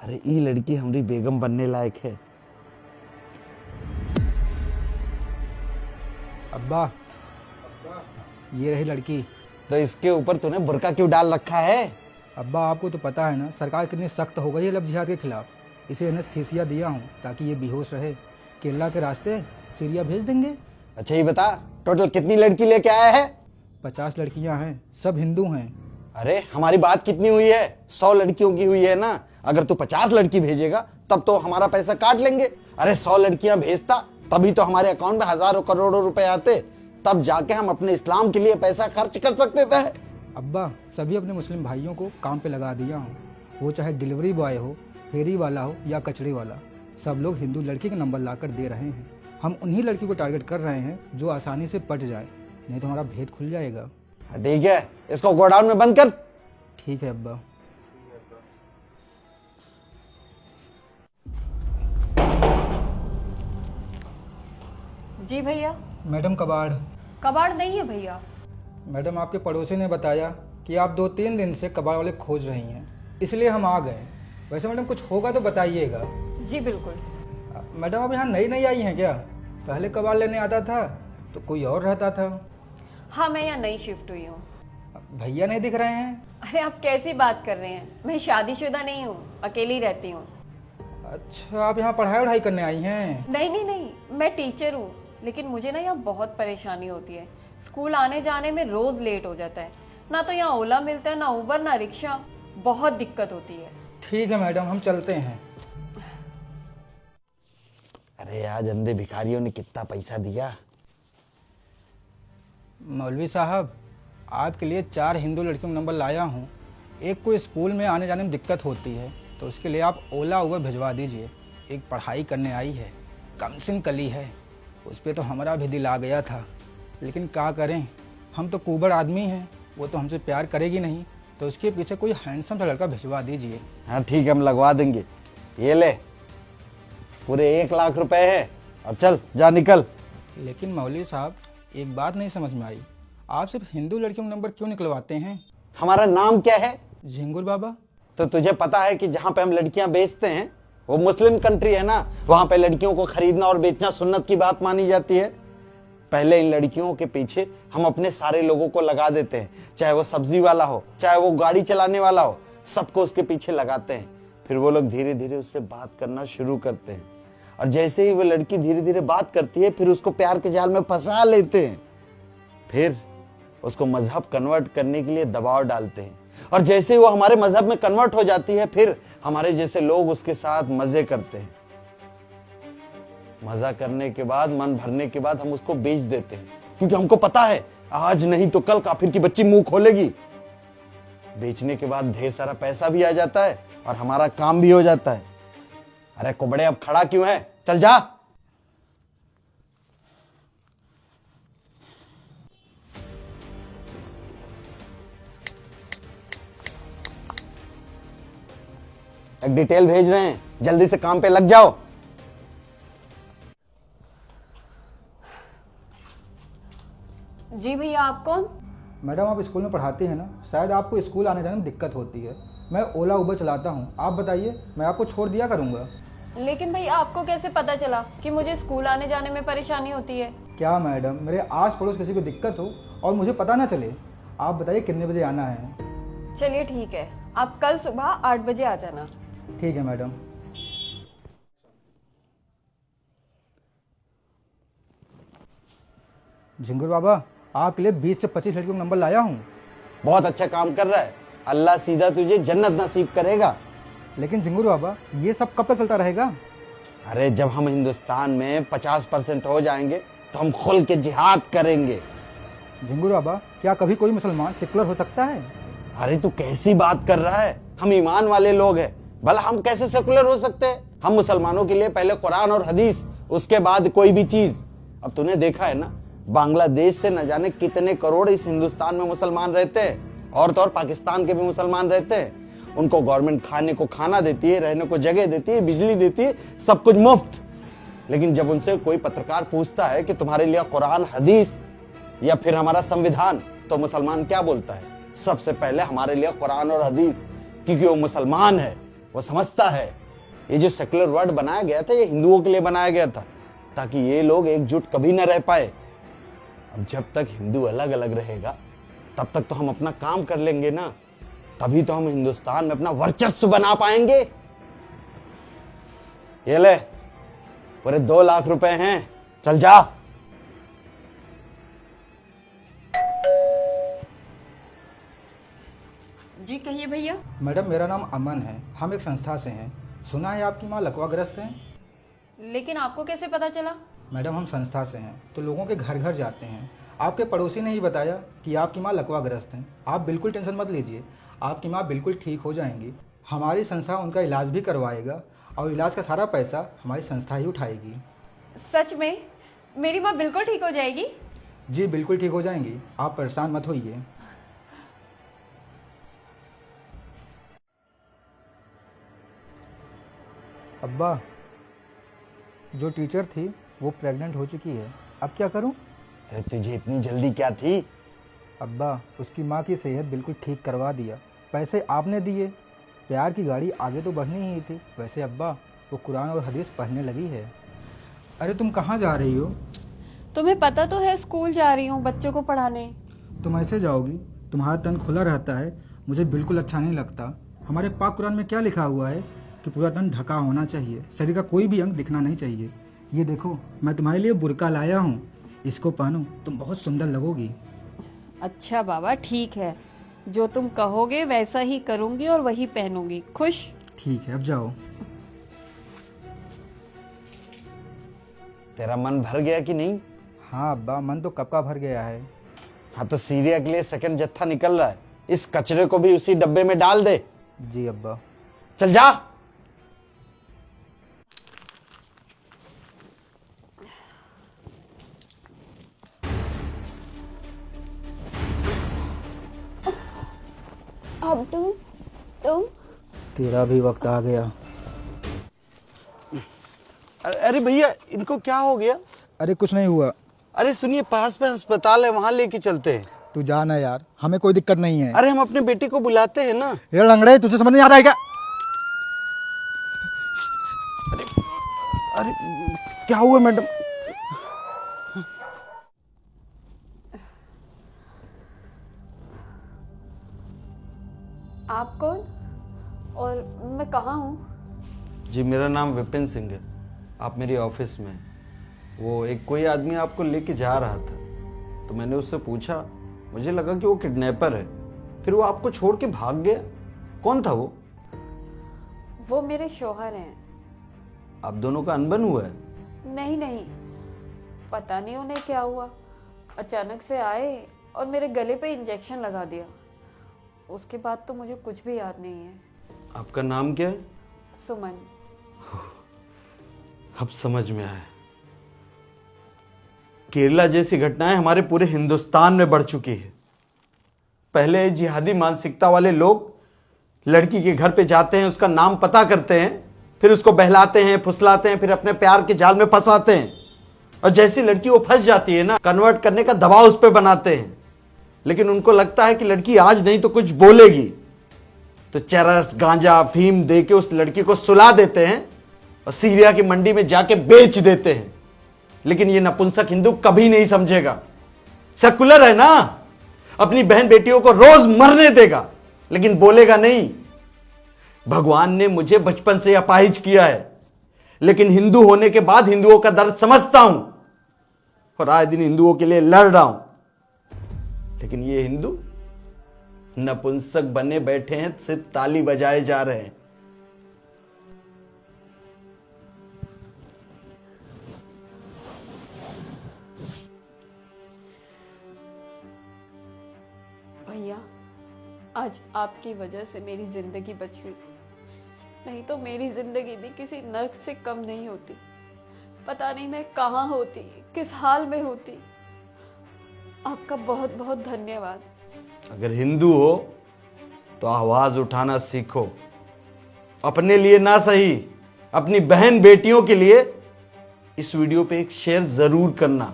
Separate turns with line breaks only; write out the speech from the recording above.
अरे ई लड़की हमारी बेगम बनने लायक है।
अब्बा, ये रही लड़की।
तो इसके ऊपर तूने बुर्का क्यों डाल रखा है?
अब्बा, आपको तो पता है ना सरकार कितनी सख्त हो गई है लव जिहाद के खिलाफ। इसे एनेस्थीसिया दिया हूँ ताकि ये बेहोश रहे। केरला के रास्ते सीरिया भेज देंगे।
अच्छा ये बता, टोटल कितनी लड़की लेके आया है?
50 लड़कियां हैं, सब हिंदू हैं।
अरे हमारी बात कितनी हुई है? 100 लड़कियों की हुई है ना। अगर तू 50 लड़की भेजेगा तब तो हमारा पैसा काट लेंगे। अरे 100 लड़कियां भेजता तभी तो हमारे अकाउंट में हजारों करोड़ों रुपए आते, तब जाके हम अपने इस्लाम के लिए पैसा खर्च कर सकते थे।
अब्बा, सभी अपने मुस्लिम भाइयों को काम पे लगा दिया हूँ। वो चाहे डिलीवरी बॉय हो, फेरी वाला हो या कचड़े वाला, सब लोग हिंदू लड़की का नंबर लाकर दे रहे हैं। हम उन्हीं लड़की को टारगेट कर रहे हैं जो आसानी से पट जाए, नहीं तो हमारा भेद खुल जाएगा।
ठीक है, इसको गोडाउन में बंद कर।
ठीक है अब्बा।
जी भैया।
मैडम, कबाड़।
कबाड़ नहीं है भैया।
मैडम, आपके पड़ोसी ने बताया कि आप 2-3 दिन से कबाड़ वाले खोज रही हैं, इसलिए हम आ गए। वैसे मैडम कुछ होगा तो बताइएगा।
जी बिल्कुल।
मैडम, आप यहाँ नई आई हैं क्या? पहले कबाड़ लेने आता था तो कोई और रहता था।
हाँ, मैं यहाँ नई शिफ्ट हुई हूँ।
भैया नहीं दिख रहे हैं?
अरे आप कैसी बात कर रहे हैं, मैं शादीशुदा नहीं हूँ, अकेली रहती हूँ।
अच्छा, आप यहाँ पढ़ाई करने आई हैं?
नहीं नहीं नहीं, मैं टीचर हूँ, लेकिन मुझे ना यहाँ बहुत परेशानी होती है। स्कूल आने जाने में रोज लेट हो जाता है, ना तो यहाँ ओला मिलता है, ना उबर, ना रिक्शा। बहुत दिक्कत होती है।
ठीक है मैडम, हम चलते हैं।
अरे आज अंधे भिखारियों ने कितना पैसा दिया।
मौलवी साहब, आपके लिए 4 हिंदू लड़कियों का नंबर लाया हूँ। एक को स्कूल में आने जाने में दिक्कत होती है तो उसके लिए आप ओला उबर भिजवा दीजिए। एक पढ़ाई करने आई है, कमसिन कली है, उस पर तो हमारा भी दिल आ गया था, लेकिन क्या करें, हम तो कुबड़ आदमी हैं, वो तो हमसे प्यार करेगी नहीं, तो उसके पीछे कोई हैंडसम सा लड़का भिजवा दीजिए।
हाँ ठीक है, हम लगवा देंगे। ये ले, पूरे 1 लाख रुपए है, और चल जा निकल।
लेकिन मौलवी साहब, एक बात नहीं समझ में आई, आप सिर्फ हिंदू लड़कियों का नंबर क्यों निकलवाते हैं?
हमारा नाम क्या है?
झिंगुर बाबा।
तो तुझे पता है कि जहाँ पे हम लड़कियां बेचते हैं वो मुस्लिम कंट्री है ना, वहां पे लड़कियों को खरीदना और बेचना सुन्नत की बात मानी जाती है। पहले इन लड़कियों के पीछे हम अपने सारे लोगों को लगा देते हैं, चाहे वो सब्जी वाला हो, चाहे वो गाड़ी चलाने वाला हो, सबको उसके पीछे लगाते हैं। फिर वो लोग धीरे धीरे उससे बात करना शुरू करते हैं, और जैसे ही वो लड़की धीरे धीरे बात करती है फिर उसको प्यार के जाल में फंसा लेते हैं। फिर उसको मजहब कन्वर्ट करने के लिए दबाव डालते हैं, और जैसे ही वो हमारे मजहब में कन्वर्ट हो जाती है फिर हमारे जैसे लोग उसके साथ मजे करते हैं। मजा करने के बाद, मन भरने के बाद हम उसको बेच देते हैं, क्योंकि हमको पता है आज नहीं तो कल काफिर की बच्ची मुंह खोलेगी। बेचने के बाद ढेर सारा पैसा भी आ जाता है और हमारा काम भी हो जाता है। अरे कुबड़े, अब खड़ा क्यों है, चल जा। एक डिटेल भेज रहे हैं, जल्दी से काम पे लग जाओ।
जी भैया, आप कौन?
मैडम, आप स्कूल में पढ़ाती हैं ना, शायद आपको स्कूल आने जाने में दिक्कत होती है। मैं ओला उबर चलाता हूँ, आप बताइए, मैं आपको छोड़ दिया करूँगा।
लेकिन भैया, आपको कैसे पता चला कि मुझे स्कूल आने जाने में परेशानी होती है?
क्या मैडम, मेरे आस पड़ोस किसी को दिक्कत हो और मुझे पता ना चले? आप बताइए कितने बजे आना है?
चलिए ठीक है, आप कल सुबह 8 बजे आ जाना।
ठीक है मैडम। झिंगुर बाबा, आपके लिए 20 से 25 लड़कियों का नंबर लाया हूँ।
बहुत अच्छा काम कर रहा है, अल्लाह सीधा तुझे जन्नत नसीब करेगा।
लेकिन झिंगुर बाबा, ये सब कब तक चलता रहेगा?
अरे जब हम हिंदुस्तान में 50% हो जाएंगे तो हम खुल के जिहाद करेंगे।
झिंगुर बाबा, क्या कभी कोई मुसलमान सेकुलर हो सकता है?
अरे तू कैसी बात कर रहा है, हम ईमान वाले लोग हैं, भला हम कैसे सेकुलर हो सकते हैं? हम मुसलमानों के लिए पहले कुरान और हदीस, उसके बाद कोई भी चीज। अब तूने देखा है ना, बांग्लादेश से न जाने कितने करोड़ इस हिंदुस्तान में मुसलमान रहते हैं, और तो और पाकिस्तान के भी मुसलमान रहते हैं। उनको गवर्नमेंट खाने को खाना देती है, रहने को जगह देती है, बिजली देती है, सब कुछ मुफ्त। लेकिन जब उनसे कोई पत्रकार पूछता है कि तुम्हारे लिए कुरान, हदीस या फिर हमारा संविधान, तो मुसलमान क्या बोलता है? सबसे पहले हमारे लिए कुरान और हदीस, क्योंकि वो मुसलमान है, वो समझता है ये जो सेकुलर वर्ड बनाया गया था ये हिंदुओं के लिए बनाया गया था, ताकि ये लोग एकजुट कभी न रह पाए। अब जब तक हिंदू अलग अलग रहेगा तब तक तो हम अपना काम कर लेंगे ना, तभी तो हम हिंदुस्तान में अपना वर्चस्व बना पाएंगे। ये ले, पूरे 2 लाख रुपए हैं, चल जा।
जी कहिए भैया।
मैडम मेरा नाम अमन है, हम एक संस्था से हैं। सुना है आपकी माँ लकवाग्रस्त हैं।
लेकिन आपको कैसे पता चला?
मैडम हम संस्था से हैं तो लोगों के घर घर जाते हैं। आपके पड़ोसी ने ही बताया कि आपकी माँ लकवाग्रस्त हैं। आप बिल्कुल टेंशन मत लीजिए, आपकी माँ बिल्कुल ठीक हो जाएंगी। हमारी संस्था उनका इलाज भी करवाएगा और इलाज का सारा पैसा हमारी संस्था ही उठाएगी।
सच में मेरी माँ बिल्कुल ठीक हो जाएगी?
जी बिल्कुल ठीक हो जाएंगी, आप परेशान मत होइए। अब्बा, जो टीचर थी वो प्रेग्नेंट हो चुकी है, अब क्या करूं?
अरे तुझे इतनी जल्दी क्या थी?
अब्बा, उसकी माँ की सेहत बिल्कुल ठीक करवा दिया, पैसे आपने दिए। प्यार की गाड़ी आगे तो बढ़नी ही थी। वैसे अब्बा, वो कुरान और हदीस पढ़ने लगी है। अरे तुम कहाँ जा रही हो?
तुम्हें पता तो है स्कूल जा रही हूँ बच्चों को पढ़ाने।
तुम ऐसे जाओगी? तुम्हारा तन खुला रहता है, मुझे बिल्कुल अच्छा नहीं लगता। हमारे पाक कुरान में क्या लिखा हुआ है कि पूरा तन ढका होना चाहिए, शरीर का कोई भी अंग दिखना नहीं चाहिए। ये देखो, मैं तुम्हारे लिए बुर्का लाया हूँ, इसको पहनो, तुम बहुत सुंदर लगोगी।
अच्छा बाबा ठीक है, जो तुम कहोगे वैसा ही करूँगी और वही पहनूंगी। खुश?
ठीक है, अब जाओ।
तेरा मन भर गया कि नहीं?
हाँ अब्बा, मन तो कब का भर गया है।
हाँ तो सीरिया के लिए सेकंड जत्था निकल रहा है, इस कचरे को भी उसी डब्बे में डाल दे।
जी अब्बा।
चल जा।
अब तुम
तेरा भी वक्त आ गया।
अरे भैया, इनको क्या हो गया?
अरे कुछ नहीं हुआ।
अरे सुनिए, पास में अस्पताल है, वहां लेके चलते हैं।
तू जाना यार, हमें कोई दिक्कत नहीं है।
अरे हम अपने बेटी को बुलाते हैं ना।
ये लंगड़े, तुझे समझ नहीं आ रहा है क्या?
अरे क्या हुआ मैडम?
आप कौन और मैं कहाँ हूँ?
जी मेरा नाम विपिन सिंह है, आप मेरी ऑफिस में। वो एक कोई आदमी आपको लेके जा रहा था, तो मैंने उससे पूछा, मुझे लगा कि वो किडनैपर है, फिर वो आपको छोड़ के भाग गया। कौन था वो?
वो मेरे शौहर हैं।
आप दोनों का अनबन हुआ है?
नहीं नहीं, पता नहीं उन्हें क्या हुआ, अचानक से आए और मेरे गले पे इंजेक्शन लगा दिया। उसके बाद तो मुझे कुछ भी याद नहीं है।
आपका नाम क्या है?
सुमन।
अब समझ में आया। केरला जैसी घटनाएं हमारे पूरे हिंदुस्तान में बढ़ चुकी है। पहले जिहादी मानसिकता वाले लोग लड़की के घर पे जाते हैं, उसका नाम पता करते हैं, फिर उसको बहलाते हैं, फुसलाते हैं, फिर अपने प्यार के जाल में फंसाते हैं, और जैसी लड़की वो फंस जाती है ना, कन्वर्ट करने का दबाव उस पर बनाते हैं। लेकिन उनको लगता है कि लड़की आज नहीं तो कुछ बोलेगी, तो चरस, गांजा, अफीम दे के उस लड़की को सुला देते हैं और सीरिया की मंडी में जाके बेच देते हैं। लेकिन ये नपुंसक हिंदू कभी नहीं समझेगा। सेकुलर है ना, अपनी बहन बेटियों को रोज मरने देगा, लेकिन बोलेगा नहीं। भगवान ने मुझे बचपन से अपाहिज किया है, लेकिन हिंदू होने के बाद हिंदुओं का दर्द समझता हूं और आए दिन हिंदुओं के लिए लड़ रहा हूं। लेकिन ये हिंदू नपुंसक बने बैठे हैं, सिर्फ ताली बजाए जा रहे हैं।
भैया, आज आपकी वजह से मेरी जिंदगी बच गई, नहीं तो मेरी जिंदगी भी किसी नर्क से कम नहीं होती। पता नहीं मैं कहाँ होती, किस हाल में होती। आपका बहुत बहुत धन्यवाद।
अगर हिंदू हो तो आवाज उठाना सीखो, अपने लिए ना सही, अपनी बहन बेटियों के लिए। इस वीडियो पे एक शेयर जरूर करना।